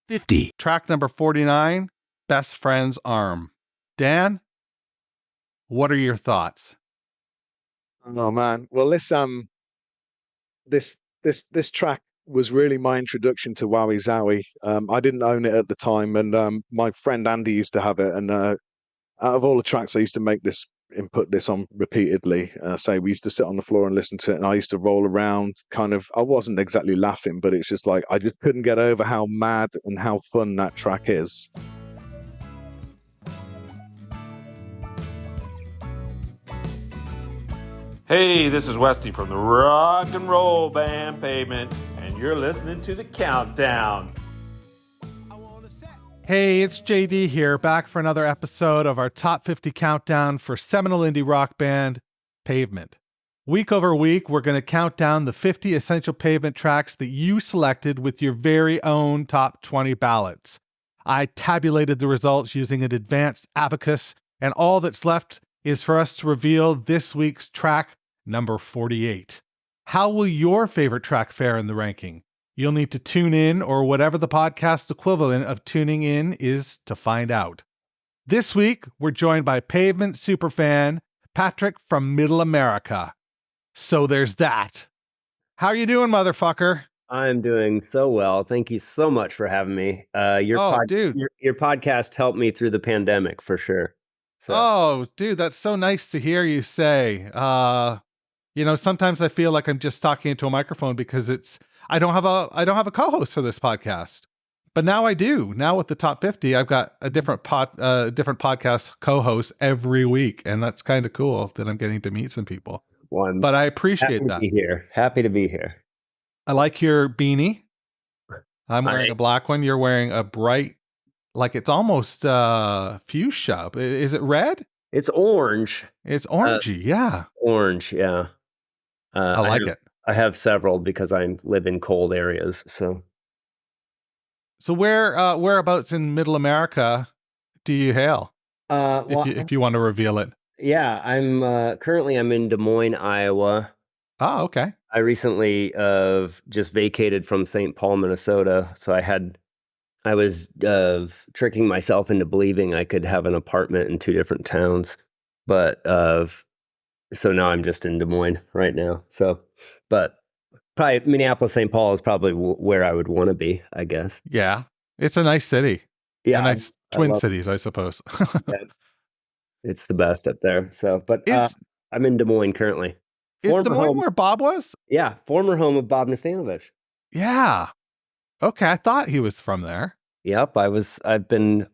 50. Track number 49, Best Friend's Arm. Dan, what are your thoughts? Oh man. Well, this track was really my introduction to Wowie Zowie. I didn't own it at the time, and my friend Andy used to have it. And out of all the tracks, I used to make this input this on repeatedly. Say we used to sit on the floor and listen to it, and I used to roll around. Kind of, I wasn't exactly laughing, but it's just like I just couldn't get over how mad and how fun that track is. Hey, this is Westy from the rock and roll band Pavement, and you're listening to The Countdown. Hey, it's JD here, back for another episode of our Top 50 Countdown for Seminole indie rock band Pavement. Week over week, we're going to count down the 50 essential Pavement tracks that you selected with your very own top 20 ballots. I tabulated the results using an advanced abacus, and all that's left is for us to reveal this week's track number 48. How will your favorite track fare in the ranking? You'll need to tune in, or whatever the podcast equivalent of tuning in is, to find out. This week, we're joined by Pavement superfan Patrick from Middle America. So there's that. How are you doing, motherfucker? I'm doing so well. Thank you so much for having me. Your podcast helped me through the pandemic for sure. So. Oh, dude, that's so nice to hear you say. Sometimes I feel like I'm just talking into a microphone because I don't have a co-host for this podcast. But now I do. Now with the top 50, I've got a different podcast co-host every week, and that's kind of cool that I'm getting to meet some people. But I appreciate that. Happy to be here. I like your beanie. I'm wearing a black one. You're wearing a bright, like it's almost fuchsia. Is it red? It's orange. It's orangey, yeah. Orange, yeah. I like it. I have several because I live in cold areas. So whereabouts in Middle America do you hail? If you want to reveal it. Yeah, I'm currently in Des Moines, Iowa. Oh, okay. I recently just vacated from St. Paul, Minnesota. So I was tricking myself into believing I could have an apartment in two different towns, but so now I'm just in Des Moines right now. So, but probably Minneapolis, St. Paul is probably where I would want to be, I guess. Yeah, it's a nice city. Yeah, nice twin cities, I suppose. Yeah, it's the best up there. So, but I'm in Des Moines currently. Is Des Moines where Bob was? Yeah, former home of Bob Nustanovich. Yeah. Okay, I thought he was from there. Yep, I've been,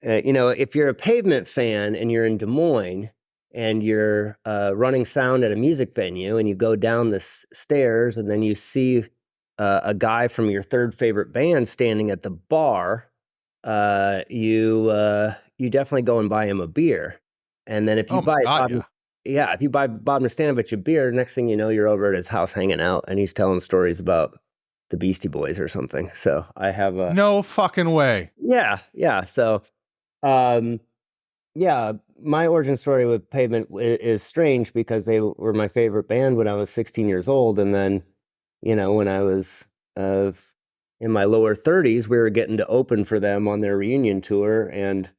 if you're a Pavement fan and you're in Des Moines and you're running sound at a music venue and you go down the stairs and then you see a guy from your third favorite band standing at the bar, you definitely go and buy him a beer. And then if you if you buy Bob Nustanovich a beer, next thing you know, you're over at his house hanging out and he's telling stories about the Beastie Boys or something. So I have no fucking way. Yeah. So, my origin story with Pavement is strange because they were my favorite band when I was 16 years old. And then, when I was in my lower 30s, we were getting to open for them on their reunion tour, and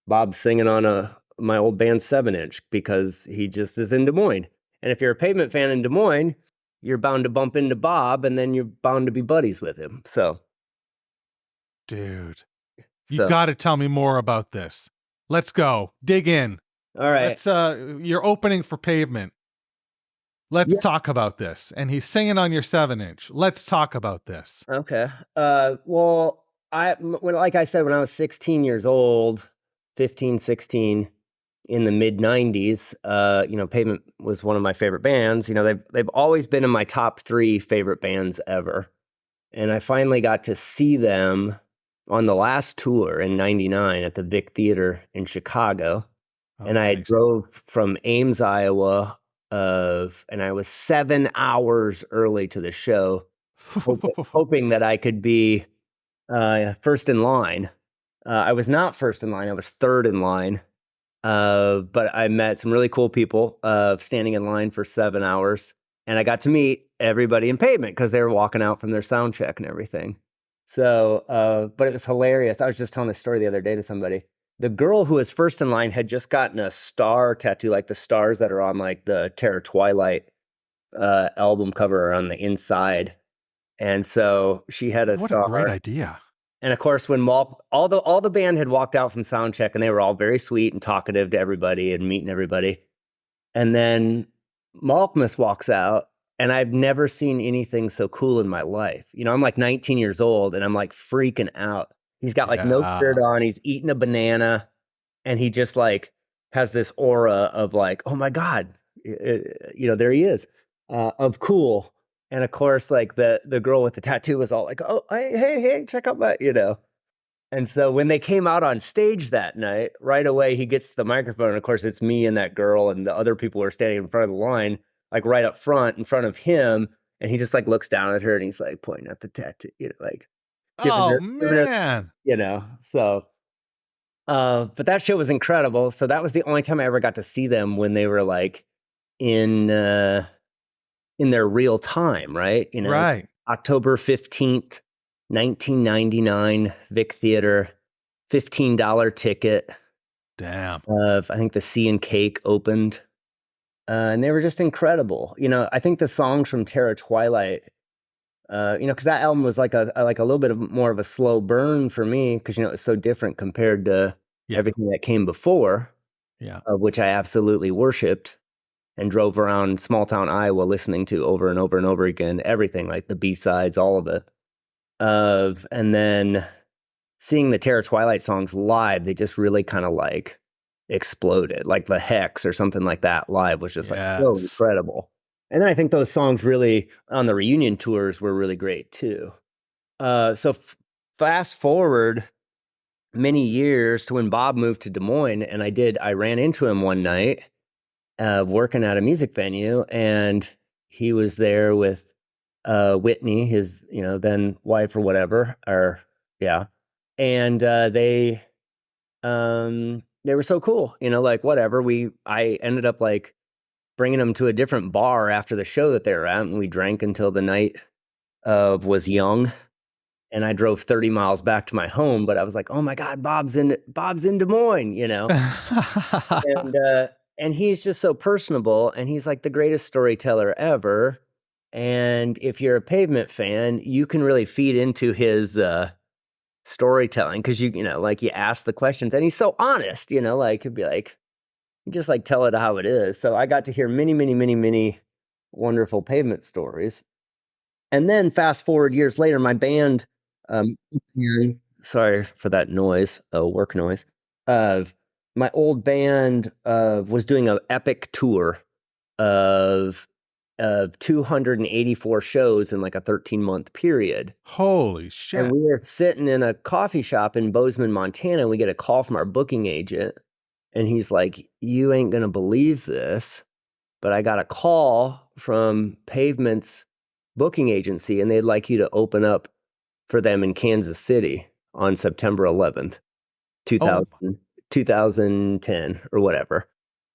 Bob's singing on my old band's 7-inch because he just is in Des Moines. And if you're a Pavement fan in Des Moines, you're bound to bump into Bob, and then you're bound to be buddies with him. So, dude, you got to tell me more about this. Let's go. Dig in. All right. You're opening for Pavement. Let's talk about this. And he's singing on your 7-inch. Let's talk about this. Okay. Well, like I said, when I was 16 years old, 15, 16, in the mid 90s, Pavement was one of my favorite bands. They've always been in my top 3 favorite bands ever. And I finally got to see them on the last tour in 99 at the Vic Theater in Chicago. And I drove from Ames, Iowa, and I was 7 hours early to the show, hoping that I could be first in line. I was not first in line. I was third in line. But I met some really cool people standing in line for 7 hours. And I got to meet everybody in Pavement because they were walking out from their sound check and everything. So, but it was hilarious. I was just telling this story the other day to somebody. The girl who was first in line had just gotten a star tattoo, like the stars that are on like the Terror Twilight album cover on the inside. And so she had a What star. a great idea. And of course, when all the band had walked out from soundcheck, and they were all very sweet and talkative to everybody and meeting everybody. And then Malkmus walks out, and I've never seen anything so cool in my life. You know, I'm like 19 years old, and I'm like freaking out. He's got like no shirt on. He's eating a banana, and he just like has this aura of like, oh my God, you know, there he is, of cool. And of course, like the girl with the tattoo was all like, oh, hey, check out my, you know. And so when they came out on stage that night, right away he gets the microphone. And of course, it's me and that girl and the other people who are standing in front of the line, like right up front in front of him. And he just like looks down at her and he's like pointing at the tattoo, you know, like giving her, Man. you know. So, but that show was incredible. So that was the only time I ever got to see them when they were like in their real time, right? You know, Right. October 15th, 1999, Vic Theater, $15 ticket. Damn. I think the Sea and Cake opened, and they were just incredible. You know, I think the songs from Terror Twilight, you know, because that album was like a little bit more of a slow burn for me, because you know it's so different compared to everything that came before, of which I absolutely worshipped and drove around small town Iowa listening to over and over and over again, everything, like the B-sides, all of it. And then seeing the Terror Twilight songs live, they just really kind of like exploded, like the Hex or something like that live was just like so incredible. And then I think those songs really on the reunion tours were really great too. So fast forward many years to when Bob moved to Des Moines, and I ran into him one night working at a music venue, and he was there with Whitney, his, you know, then wife or whatever, or yeah. And they were so cool, you know, like whatever. I ended up like bringing them to a different bar after the show that they were at, and we drank until the night was young. And I drove 30 miles back to my home, but I was like, oh my God, Bob's in Des Moines, you know. And he's just so personable, and he's like the greatest storyteller ever. And if you're a Pavement fan, you can really feed into his storytelling, because you know, like you ask the questions, and he's so honest, you know, like he'd be like, you just like tell it how it is. So I got to hear many wonderful Pavement stories. And then fast forward years later, my band, sorry for that noise, work noise, my old band was doing an epic tour of 284 shows in like a 13-month period. Holy shit. And we were sitting in a coffee shop in Bozeman, Montana, and we get a call from our booking agent, and he's like, you ain't gonna believe this, but I got a call from Pavement's booking agency, and they'd like you to open up for them in Kansas City on September 11th, 2010 or whatever.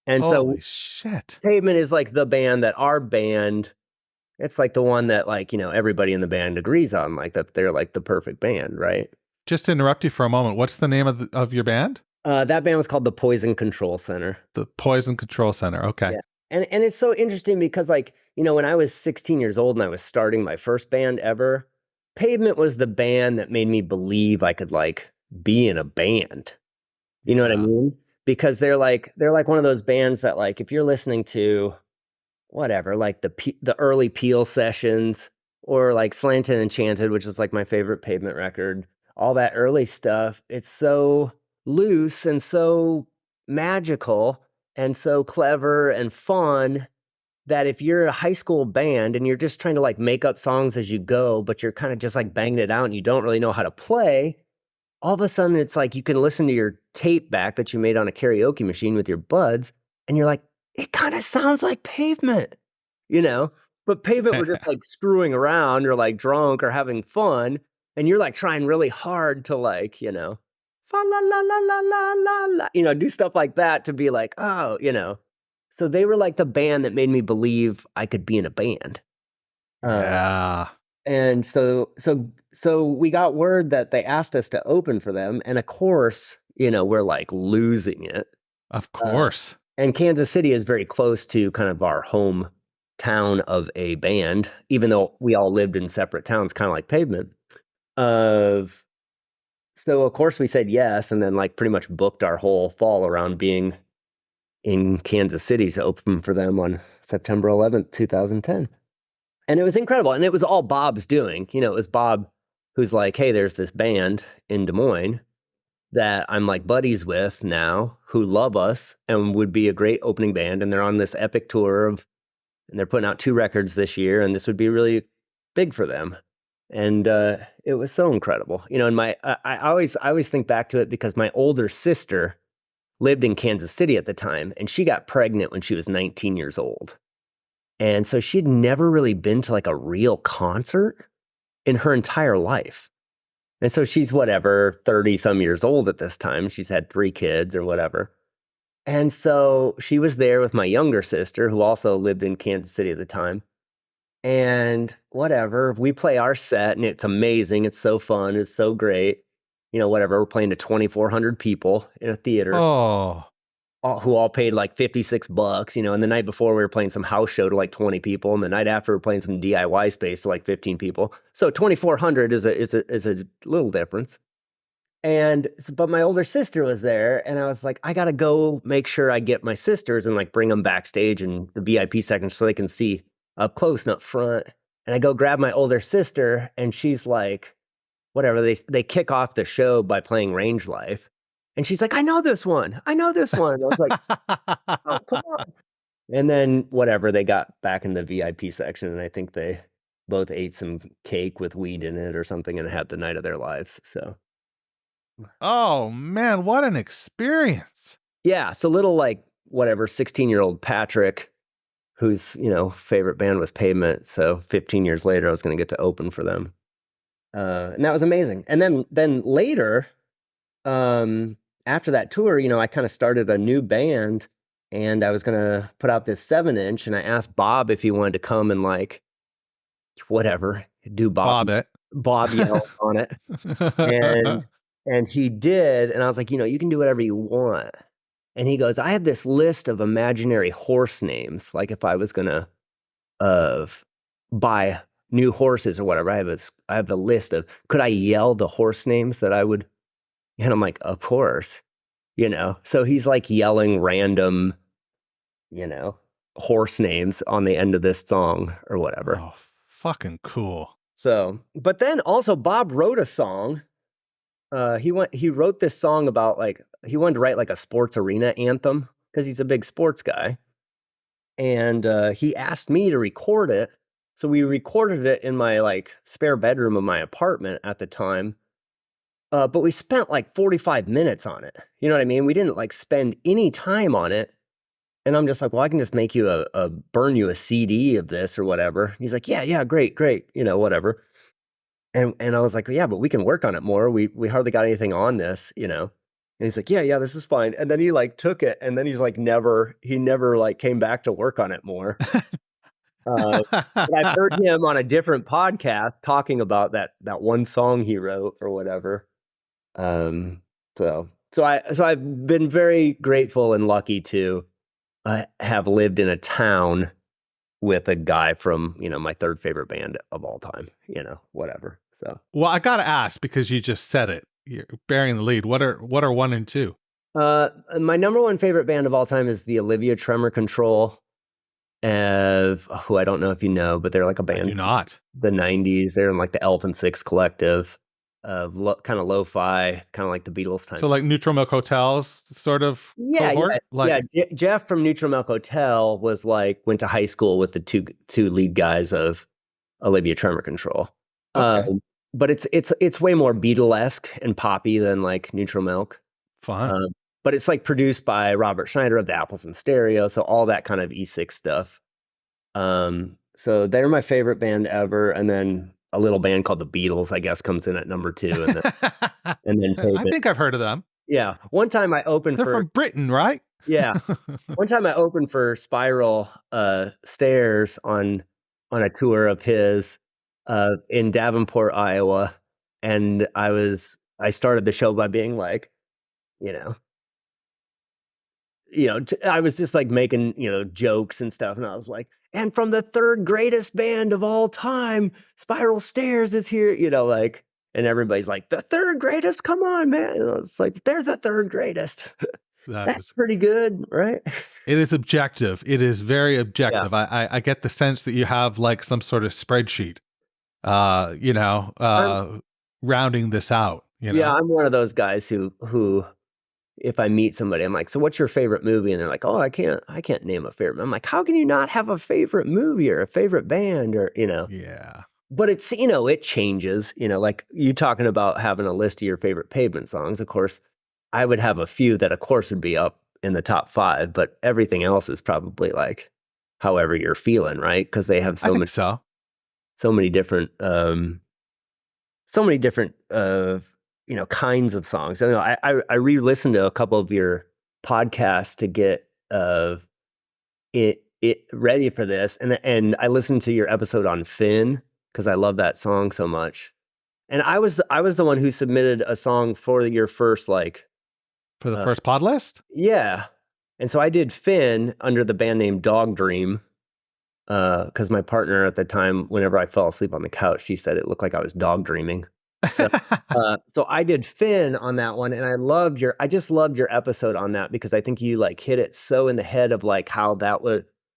And holy so shit. Pavement is like the band that our band, it's like the one that like, you know, everybody in the band agrees on, like that they're like the perfect band, right? Just to interrupt you for a moment, what's the name of your band? That band was called the Poison Control Center. The Poison Control Center. Okay. Yeah. And it's so interesting because, like, you know, when I was 16 years old and I was starting my first band ever, Pavement was the band that made me believe I could like be in a band. You know what I mean? Because they're like one of those bands that, like, if you're listening to whatever, like the early Peel sessions, or like Slanted Enchanted, which is like my favorite Pavement record, all that early stuff, it's so loose and so magical and so clever and fun that if you're a high school band and you're just trying to like make up songs as you go, but you're kind of just like banging it out and you don't really know how to play, all of a sudden it's like you can listen to your tape back that you made on a karaoke machine with your buds, and you're like, it kind of sounds like Pavement, you know? But Pavement were just like screwing around or like drunk or having fun, and you're like trying really hard to like, you know, fa la la la la la la la, you know, do stuff like that to be like, oh, you know. So they were like the band that made me believe I could be in a band. Yeah. And so we got word that they asked us to open for them, and of course, we're like losing it. Of course. And Kansas City is very close to kind of our home town of a band, even though we all lived in separate towns, kind of like Pavement. So of course we said yes, and then like pretty much booked our whole fall around being in Kansas City to open for them on September 11th, 2010. And it was incredible. And it was all Bob's doing. It was Bob who's like, hey, there's this band in Des Moines that I'm like buddies with now who love us and would be a great opening band. And they're on this epic tour and they're putting out 2 records this year. And this would be really big for them. And it was so incredible. And I always think back to it because my older sister lived in Kansas City at the time, and she got pregnant when she was 19 years old. And so she'd never really been to like a real concert in her entire life. And so she's 30 some years old at this time. She's had 3 kids or whatever. And so she was there with my younger sister, who also lived in Kansas City at the time. And we play our set and it's amazing. It's so fun. It's so great. We're playing to 2,400 people in a theater. Oh. Who all paid like $56, and the night before we were playing some house show to like 20 people, and the night after we were playing some DIY space to like 15 people. So 2,400 is a little difference. But my older sister was there, and I was like, I gotta go make sure I get my sisters and like bring them backstage in the VIP section so they can see up close and up front. And I go grab my older sister, and she's like, they kick off the show by playing Range Life. And she's like, I know this one. I was like, oh, come on. And then they got back in the VIP section, and I think they both ate some cake with weed in it or something and had the night of their lives. So. Oh, man, what an experience. Yeah. So little 16-year-old Patrick, whose, favorite band was Pavement. So 15 years later, I was going to get to open for them. And that was amazing. And then later, after that tour, I kind of started a new band, and I was going to put out this 7-inch, and I asked Bob if he wanted to come and do Bob yell on it. And he did. And I was like, you can do whatever you want. And he goes, I have this list of imaginary horse names. Like if I was going to buy new horses or whatever, I have a list of, could I yell the horse names that I would? And I'm like, of course, So he's like yelling random, horse names on the end of this song or whatever. Oh, fucking cool. So, but then also Bob wrote a song. He wrote this song about he wanted to write like a sports arena anthem because he's a big sports guy. And he asked me to record it. So we recorded it in my spare bedroom of my apartment at the time. But we spent 45 minutes on it. You know what I mean? We didn't spend any time on it. And I'm just like, well, I can just make you burn you a CD of this or whatever. And he's like, yeah, great, whatever. And I was like, yeah, but we can work on it more. We hardly got anything on this, And he's like, yeah, this is fine. And then he took it, and then he's never came back to work on it more. But I've heard him on a different podcast talking about that one song he wrote or whatever. So I've been very grateful and lucky to have lived in a town with a guy from, my 3rd favorite band of all time, whatever. So, well, I got to ask, because you just said it, you're bearing the lead. What are 1 and 2? My number 1 favorite band of all time is the Olivia Tremor Control, who I don't know if you know, but they're like a band. I do not. The 90s. They're in the Elephant Six Collective. Kind of lo-fi, kind of like the Beatles time. So Neutral Milk Hotel's sort of cohort? Jeff from Neutral Milk Hotel was went to high school with the two lead guys of Olivia Tremor Control. Okay. But it's way more Beatlesque and poppy than Neutral Milk. Fun. But it's produced by Robert Schneider of the Apples in Stereo, so all that kind of E6 stuff. So they're my favorite band ever, and then a little band called the Beatles, I guess, comes in at number 2, and then I think I've heard of them. Yeah, one time I opened. They're from Britain, right? Yeah, one time I opened for Spiral Stairs on a tour of his, in Davenport, Iowa, and I started the show by being like, you know, I was just like making, jokes and stuff. And I was like, and from the third greatest band of all time, Spiral Stairs is here, like, and everybody's like, the third greatest? Come on, man. And I was like, they're the third greatest. That That's is, pretty good, right? it is objective. It is very Yeah. objective. I get the sense that you have like some sort of spreadsheet, rounding this out, Yeah, I'm one of those guys who if I meet somebody, I'm like, so what's your favorite movie? And they're like, oh, I can't name a favorite. I'm like, how can you not have a favorite movie or a favorite band or, Yeah. But it's, it changes, like you talking about having a list of your favorite Pavement songs. Of course, I would have a few that of course would be up in the top 5, but everything else is probably like however you're feeling, right? Because they have I think so. so many different kinds of songs. I know I re-listened to a couple of your podcasts to get it ready for this, and I listened to your episode on Finn because I love that song so much. And I was the one who submitted a song for your first For the first pod list? Yeah. And so I did Finn under the band name Dog Dream. Because my partner at the time, whenever I fell asleep on the couch, she said it looked like I was dog dreaming. So, so I did Finn on that one, and I just loved your episode on that because I think you like hit it so in the head of like how that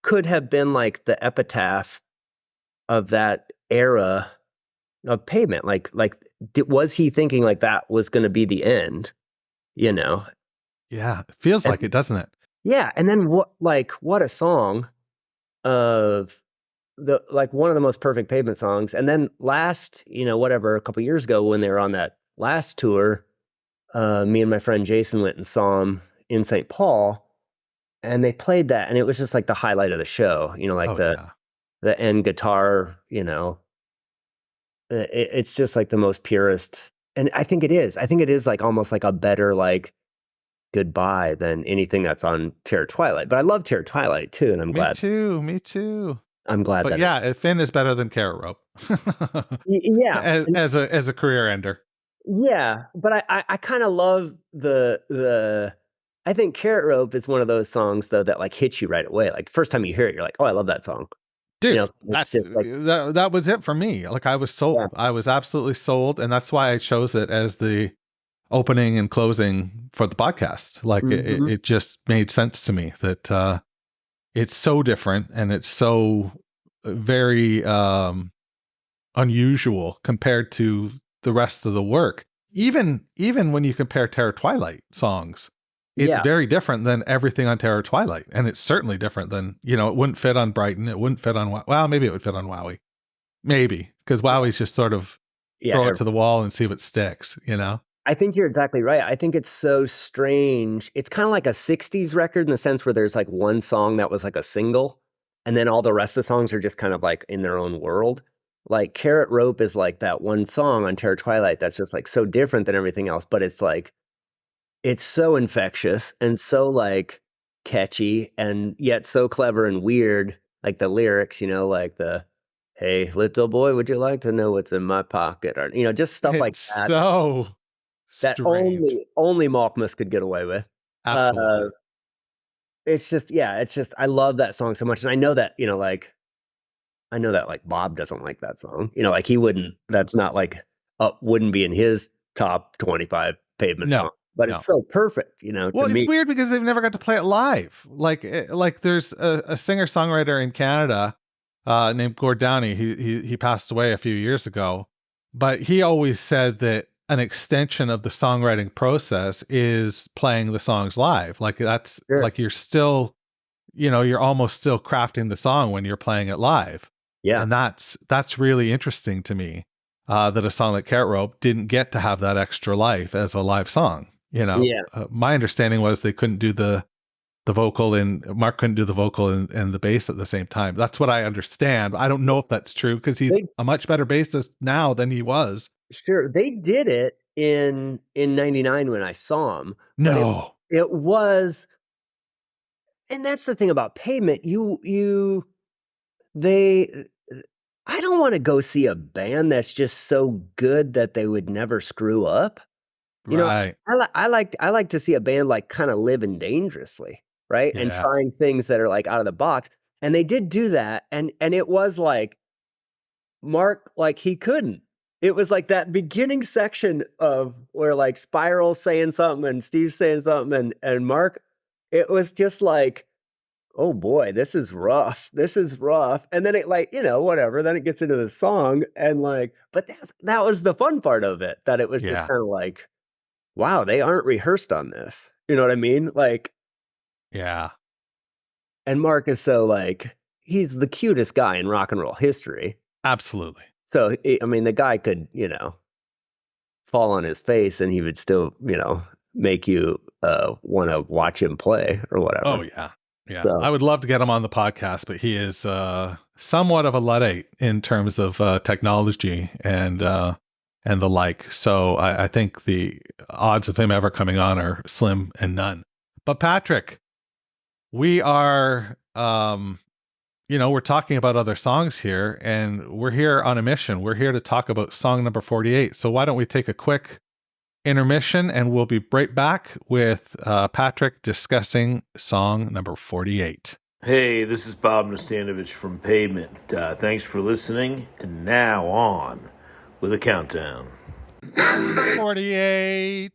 could have been like the epitaph of that era of Pavement. Was he thinking like that was going to be the end? Yeah, it feels like it, doesn't it? Yeah, and then what a song of one of the most perfect Pavement songs. And then last, a couple years ago when they were on that last tour, me and my friend Jason went and saw him in St. Paul, and they played that, and it was just like the highlight of the show. The end guitar. It's just like the most purest, and I think it is. I think it is like almost like a better like goodbye than anything that's on Terror Twilight. But I love Terror Twilight too, and I'm glad. Me too. I'm glad but that. Yeah, Finn is better than Carrot Rope. Yeah, as a career ender. Yeah, but I kind of love the. I think Carrot Rope is one of those songs though that like hits you right away. Like the first time you hear it, you're like, oh, I love that song. Dude, that's like, that was it for me. Like I was sold. Yeah. I was absolutely sold, and that's why I chose it as the opening and closing for the podcast. Like it just made sense to me that it's so different and it's so very unusual compared to the rest of the work. Even when you compare Terror Twilight songs, it's very different than everything on Terror Twilight. And it's certainly different than, it wouldn't fit on Brighton. It wouldn't fit on, well, maybe it would fit on Wowie. Maybe, because Wowie's just sort of throw it to the wall and see what sticks, I think you're exactly right. I think it's so strange. It's kind of like a 60s record in the sense where there's like one song that was like a single, and then all the rest of the songs are just kind of like in their own world. Like Carrot Rope is like that one song on Terror Twilight that's just like so different than everything else, but it's like, it's so infectious and so like catchy and yet so clever and weird. Like the lyrics, like the, hey, little boy, would you like to know what's in my pocket? Or, just stuff like that. So that strange. only Malkmus could get away with. Absolutely. It's just, I love that song so much. And I know that, I know that like Bob doesn't like that song. Like he wouldn't, that's not like, wouldn't be in his top 25 Pavement song. But it's so perfect, Well, it's weird because they've never got to play it live. Like there's a singer-songwriter in Canada named Gord Downey. He passed away a few years ago, but he always said that an extension of the songwriting process is playing the songs live. Like that's like you're still, you're almost still crafting the song when you're playing it live. Yeah, and that's really interesting to me. That a song like Carrot Rope didn't get to have that extra life as a live song. My understanding was they couldn't do the vocal and Mark couldn't do the vocal and the bass at the same time. That's what I understand. I don't know if that's true because he's a much better bassist now than he was. Sure. They did it in 99 when I saw him. No. It was, and that's the thing about Pavement. I don't want to go see a band that's just so good that they would never screw up. You know, Right. I like to see a band like kind of living dangerously, right? And Yeah. trying things that are like out of the box. And they did do that. And it was like Mark, like he couldn't. It was like that beginning section of where like Spiral's saying something and Steve's saying something and Mark, it was just like, oh boy, this is rough. This is rough. And then it like, whatever. Then it gets into the song and like, but that was the fun part of it, that it was just Yeah. kind of like, wow, they aren't rehearsed on this. You know what I mean? Like, Yeah. and Mark is so like, he's the cutest guy in rock and roll history. Absolutely. So, I mean, the guy could, fall on his face and he would still, make you want to watch him play or whatever. Oh, yeah. Yeah. So- I would love to get him on the podcast, but he is somewhat of a Luddite in terms of technology and the like. So I think the odds of him ever coming on are slim and none. But Patrick, we are, we're talking about other songs here, and we're here on a mission. We're here to talk about song number 48. So why don't we take a quick intermission, and we'll be right back with Patrick discussing song number 48. Hey, this is Bob Nustanovich from Pavement. Thanks for listening, and now on with a countdown. 48.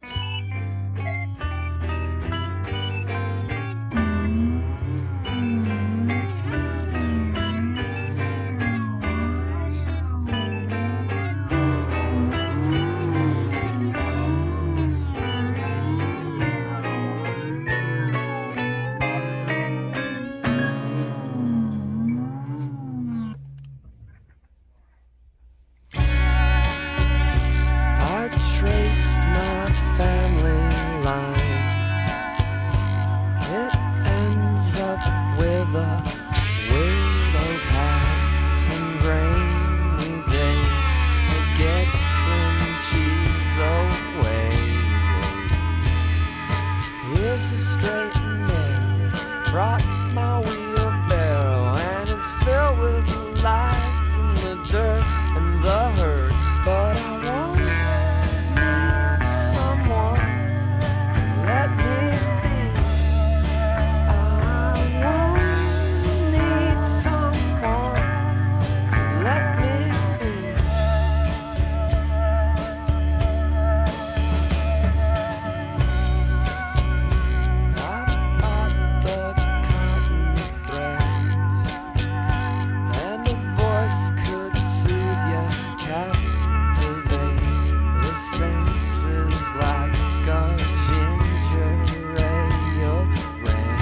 I traced my family line. It ends up with a widow pass and rainy days, forgetting she's away. Here's a straight and narrow, brought my wheelbarrow, and it's filled with the lies and the dirt and the hurt. But I want someone to let me be. I need someone to let me be. I bought the cotton threads, and a voice could soothe you, captivate the senses like a ginger ale rain.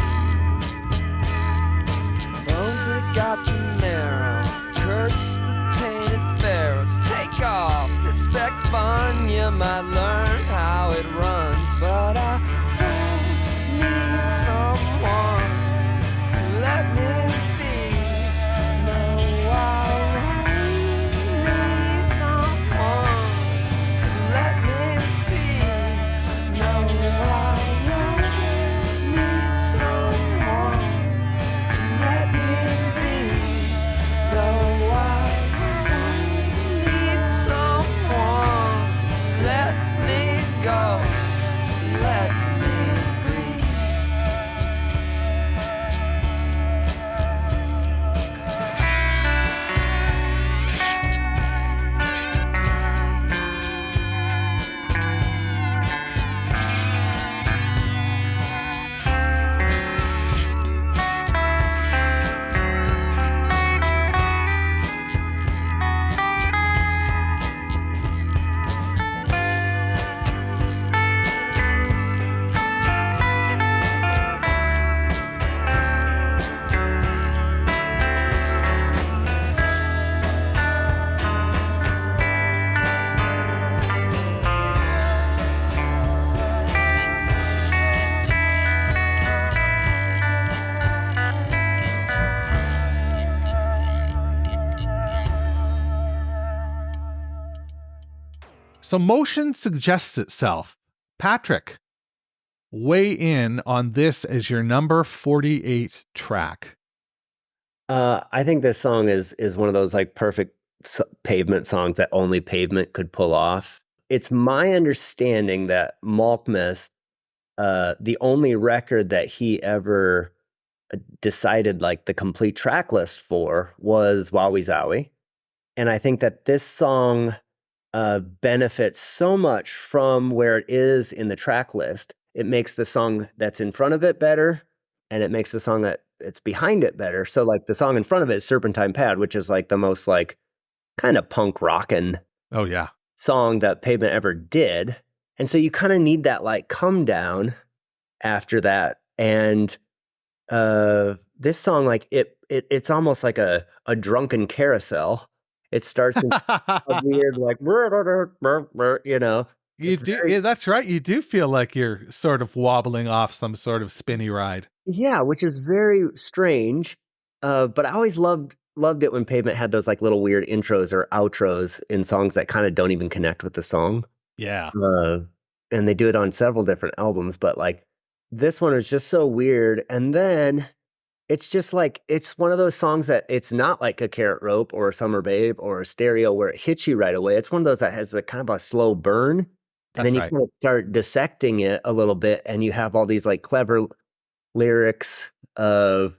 Bones that got the marrow, curse the tainted pharaohs. Take off, expect fun, you might learn how it runs. But I need someone to let me be. No, I need someone to let me be. No, I need someone to let me be. No, I need someone to let me go. Let me be. So motion suggests itself. Patrick, weigh in on this as your number 48 track. I think this song is one of those like perfect Pavement songs that only Pavement could pull off. It's my understanding that Malkmus, the only record that he ever decided like the complete track list for was Wowie Zowie. And I think that this song benefits so much from where it is in the track list. It makes the song that's in front of it better, and it makes the song that it's behind it better. So like the song in front of it is Serpentine Pad, which is like the most like kind of punk rockin' Oh yeah. song that Pavement ever did. And so you kind of need that like come down after that. And this song, like it's almost like a drunken carousel. It starts in a weird like you know. You It's do, very, yeah, that's right. You do feel like you're sort of wobbling off some sort of spinny ride. yeah, which is very strange. But I always loved it when Pavement had those like little weird intros or outros in songs that kind of don't even connect with the song. Yeah. And they do it on several different albums, but like this one is just so weird. And then it's just like, it's one of those songs that it's not like a Carrot Rope or a Summer Babe or a Stereo where it hits you right away. It's one of those that has a kind of a slow burn. And That's then you right. kind of start dissecting it a little bit, and you have all these like clever lyrics of,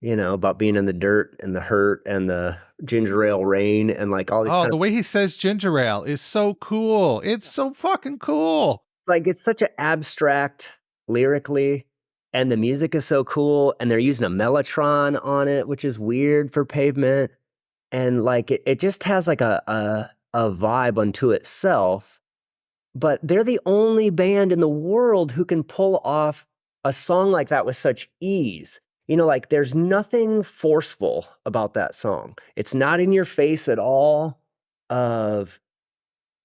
you know, about being in the dirt and the hurt and the ginger ale rain and like all these Oh, kind the of way he says ginger ale is so cool. It's so fucking cool. like, it's such an abstract lyrically, and the music is so cool, and they're using a mellotron on it, which is weird for Pavement. And like it just has like a vibe unto itself. But they're the only band in the world who can pull off a song like that with such ease. You know, like there's nothing forceful about that song. It's not in your face at all. Of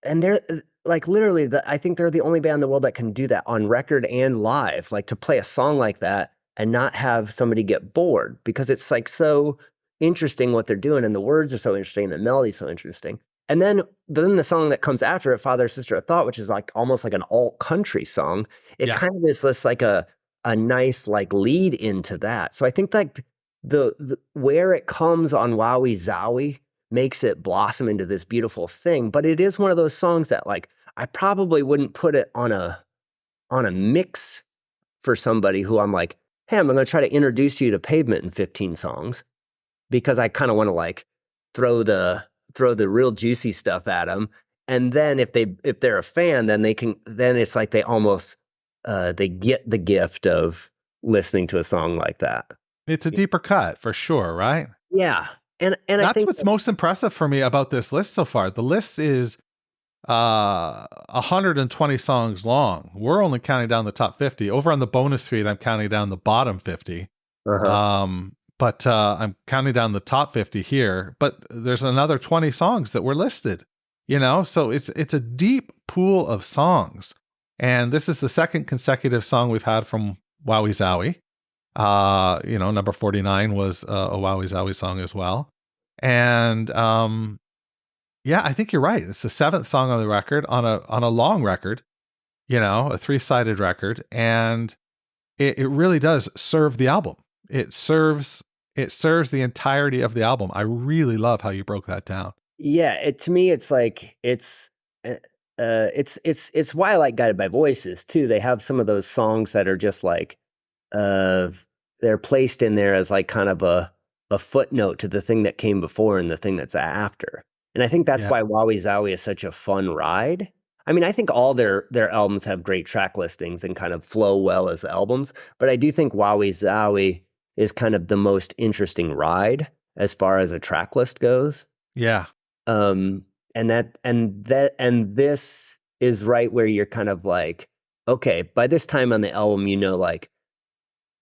and they're like literally I think they're the only band in the world that can do that on record and live, like to play a song like that and not have somebody get bored, because it's like so interesting what they're doing, and the words are so interesting, the melody's so interesting. And then the song that comes after it, Father, Sister, a Thought, which is like almost like an alt country song, it Yeah. kind of is this like a nice like lead into that. So I think like the where it comes on Wowie Zowie makes it blossom into this beautiful thing. But it is one of those songs that like I probably wouldn't put it on a mix for somebody who I'm like, hey, I'm gonna try to introduce you to Pavement in 15 songs, because I kind of want to like throw the real juicy stuff at them. And then if they're a fan, then it's like they almost they get the gift of listening to a song like that. It's a deeper cut for sure, right? Yeah. And I That's think what's most impressive for me about this list so far. The list is 120 songs long. We're only counting down the top 50. Over on the bonus feed, I'm counting down the bottom 50. But I'm counting down the top 50 here. But there's another 20 songs that were listed, you know? So it's a deep pool of songs. And this is the second consecutive song we've had from Wowie Zowie. You know, number 49 was a Wowie Zowie song as well. And yeah, I think you're right. It's the seventh song on the record, on a long record, you know, a 3-sided record. And it really does serve the album. It serves the entirety of the album. I really love how you broke that down. Yeah, to me, it's like it's why I like Guided by Voices too. They have some of those songs that are just like they're placed in there as like kind of a footnote to the thing that came before and the thing that's after. And I think that's why Wowie Zowie is such a fun ride. I mean, I think all their albums have great track listings and kind of flow well as albums, but I do think Wowie Zowie is kind of the most interesting ride as far as a track list goes. Yeah. And this is right where you're kind of like, okay, by this time on the album, you know, like,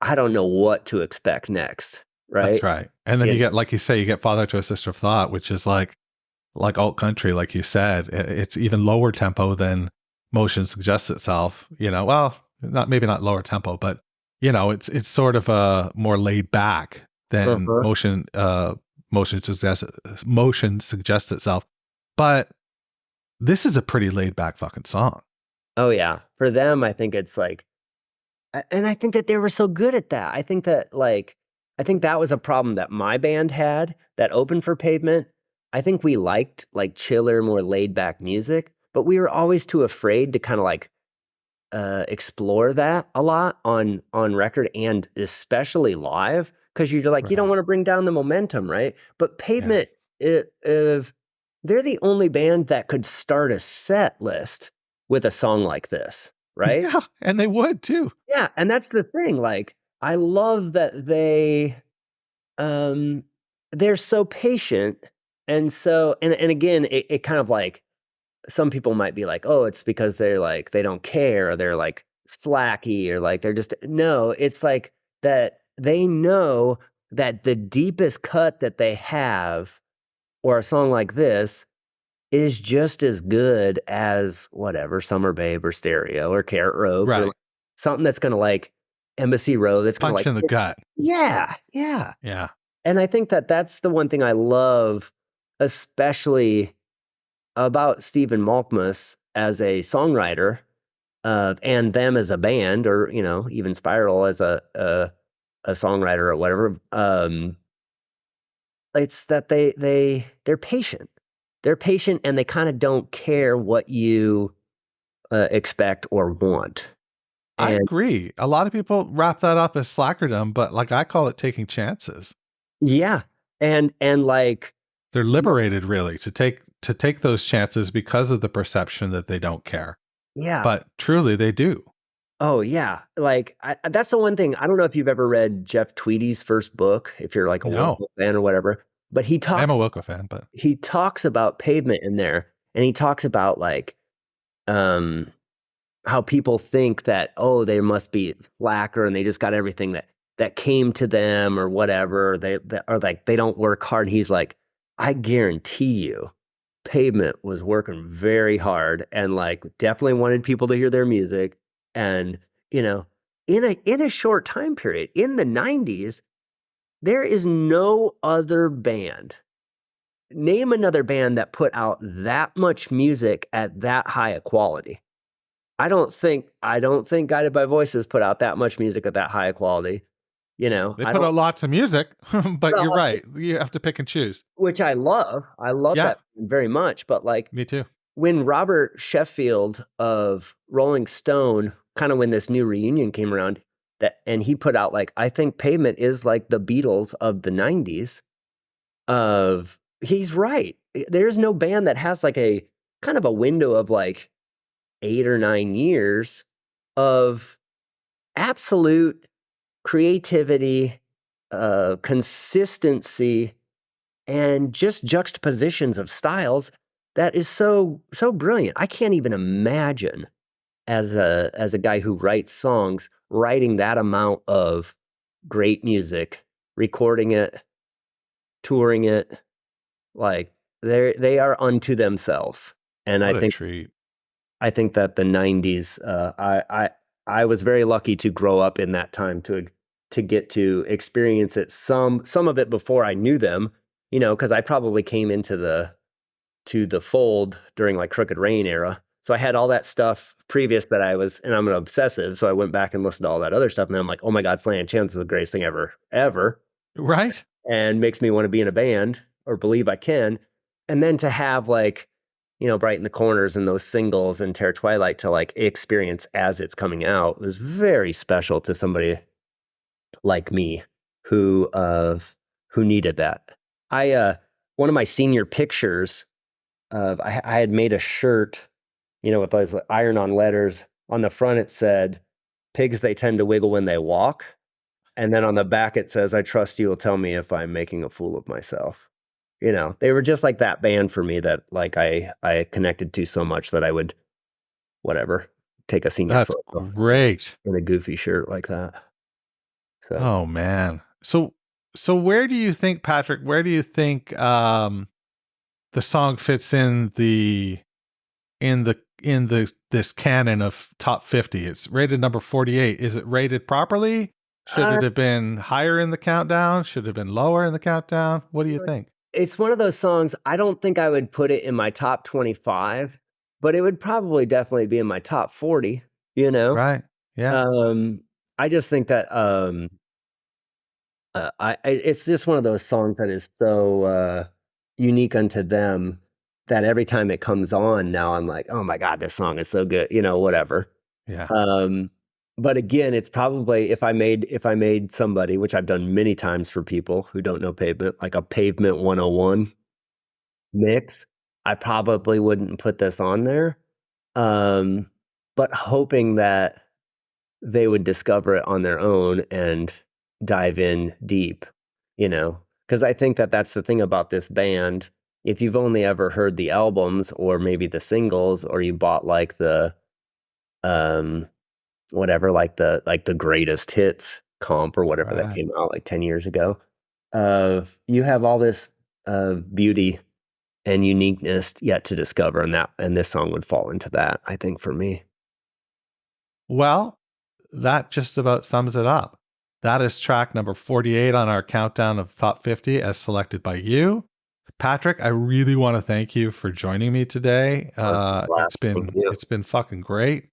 I don't know what to expect next, right? That's right. And then you get, like you say, you get Father to a Sister of Thought, which is like alt country, like you said. It's even lower tempo than Motion Suggests Itself, you know. Well, maybe not lower tempo, but you know, it's sort of a more laid back than Motion Suggests Itself. But this is a pretty laid back fucking song. Oh yeah. For them, I think it's like, and I think that they were so good at that. I think that was a problem that my band had that opened for Pavement. I think we liked like chiller, more laid back music, but we were always too afraid to kind of like explore that a lot on record and especially live, because you're like, you don't Right. want to bring down the momentum, right? But Yeah. Pavement, they're the only band that could start a set list with a song like this, right? Yeah, and they would too. Yeah, and that's the thing. Like, I love that they're so patient, and so and again, it kind of like some people might be like, oh, it's because they're like they don't care, or they're like slacky, or like they're just no. It's like that they know that the deepest cut that they have, or a song like this, is just as good as whatever Summer Babe or Stereo or Carrot Rope or Right. like something that's gonna like Embassy Row that's gonna Punch like in the gut. yeah, yeah. Yeah. And I think that that's the one thing I love, especially about Stephen Malkmus as a songwriter, and them as a band, or you know, even Spiral as a songwriter or whatever. It's that they're patient. They're patient, and they kind of don't care what you expect or want. I And agree. A lot of people wrap that up as slackerdom, but like I call it taking chances. yeah, and like They're liberated really to take those chances because of the perception that they don't care. yeah. But truly they do. Oh yeah, like that's the one thing. I don't know if you've ever read Jeff Tweedy's first book, if you're like a No. Wilco fan or whatever. But I am a Wilco fan, but he talks about Pavement in there, and he talks about like um how people think that, oh, they must be slacker and they just got everything that came to them or whatever. They are like they don't work hard. He's like, I guarantee you, Pavement was working very hard and like definitely wanted people to hear their music. And you know, in a short time period in the 90s, there is no other band. Name another band that put out that much music at that high a quality. I don't think Guided by Voices put out that much music at that high a quality. You know, they I put don't out lots of music, but well, you're right. You have to pick and choose. which I love. I love Yeah, that very much. But like me too. when Robert Sheffield of Rolling Stone, kind of when this new reunion came around, and he put out like, I think Pavement is like the Beatles of the 90s. He's right. There's no band that has like a kind of a window of like 8 or 9 years of absolute creativity, consistency, and just juxtapositions of styles that is so brilliant. I can't even imagine as a guy who writes songs, writing that amount of great music, recording it, touring it. Like they are unto themselves. And What a treat. I think that the 90s, I was very lucky to grow up in that time to get to experience it, some of it before I knew them, you know, because I probably came into the fold during like Crooked Rain era. So I had all that stuff previous that and I'm an obsessive, so I went back and listened to all that other stuff, and then I'm like, oh my God, Slant Chance is the greatest thing ever, Right? and makes me want to be in a band or believe I can. And then to have like, you know, Brighten the Corners and those singles and Tear Twilight to like experience as it's coming out was very special to somebody like me who needed that. One of my senior pictures of I had made a shirt, you know, with those iron-on letters. On the front it said, "Pigs, they tend to wiggle when they walk." And then on the back it says, "I trust you will tell me if I'm making a fool of myself." You know, they were just like that band for me that like I connected to so much that I would whatever take a senior That's photo great. in a goofy shirt like that. So Oh man. So where do you think, Patrick, where do you think the song fits in this canon of top 50? It's rated number 48. Is it rated properly? Should it have been higher in the countdown? Should it have been lower in the countdown? What do you think? it's one of those songs, I don't think I would put it in my top 25, but it would probably definitely be in my top 40, you know? Right. Yeah. I just think that it's just one of those songs that is so unique unto them that every time it comes on now I'm like, oh my God, this song is so good, whatever. Yeah. But again, it's probably if I made somebody, which I've done many times for people who don't know Pavement, like a Pavement 101 mix, I probably wouldn't put this on there. But hoping that they would discover it on their own and dive in deep, because I think that that's the thing about this band. If you've only ever heard the albums or maybe the singles, or you bought like the whatever, like the greatest hits comp or whatever that Right. came out like 10 years ago, you have all this beauty and uniqueness yet to discover, and this song would fall into that, I think, for me. Well, that just about sums it up. That is track number 48 on our countdown of top 50 as selected by you. Patrick, I really want to thank you for joining me today. It's been fucking great.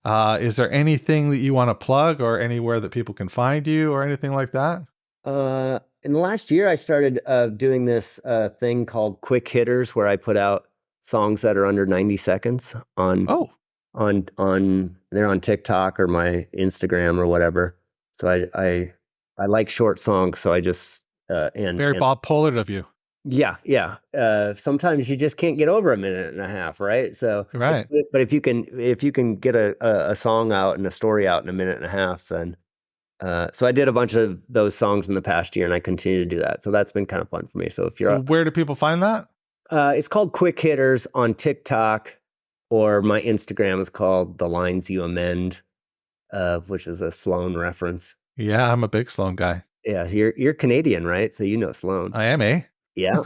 Is there anything that you want to plug, or anywhere that people can find you, or anything like that? In the last year, I started doing this thing called Quick Hitters, where I put out songs that are under 90 seconds on they're on TikTok or my Instagram or whatever. So I like short songs, so I just Very Bob Pollard of you. Yeah. Sometimes you just can't get over a minute and a half, right? So, right. But if you can get a song out and a story out in a minute and a half, then so I did a bunch of those songs in the past year, and I continue to do that. So that's been kind of fun for me. So where do people find that? It's called Quick Hitters on TikTok, or my Instagram is called The Lines You Amend, which is a Sloan reference. Yeah, I'm a big Sloan guy. Yeah, you're Canadian, right? So you know Sloan. I am, eh? Yeah.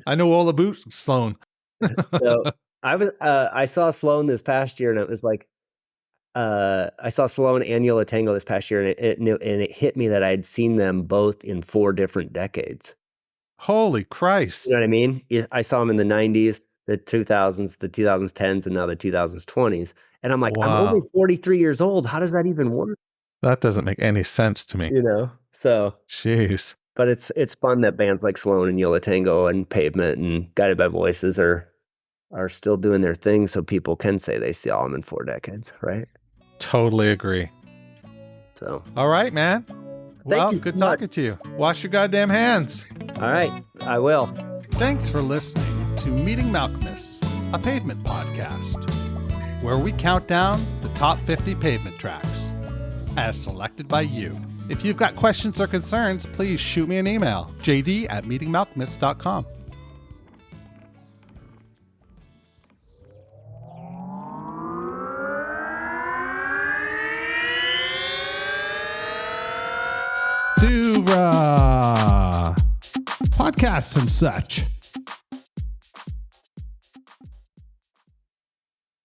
I know all about Sloan. So I saw Sloan this past year, and it was like, I saw Sloan and Yo La Tengo this past year, and it hit me that I'd seen them both in 4 different decades. Holy Christ. You know what I mean? I saw them in the 90s, the 2000s, the 2010s, and now the 2020s. And I'm like, wow. I'm only 43 years old. How does that even work? That doesn't make any sense to me. So. Jeez. But it's fun that bands like Sloan and Yo La Tengo and Pavement and Guided by Voices are still doing their thing, so people can say they saw them in 4 decades, right? Totally agree. So. All right, man. Well, good talking to you. Wash your goddamn hands. All right, I will. Thanks for listening to Meeting Malcolmus, a Pavement podcast, where we count down the top 50 Pavement tracks, as selected by you. If you've got questions or concerns, please shoot me an email, jd@meetingmalcolmus.com. To podcasts and such.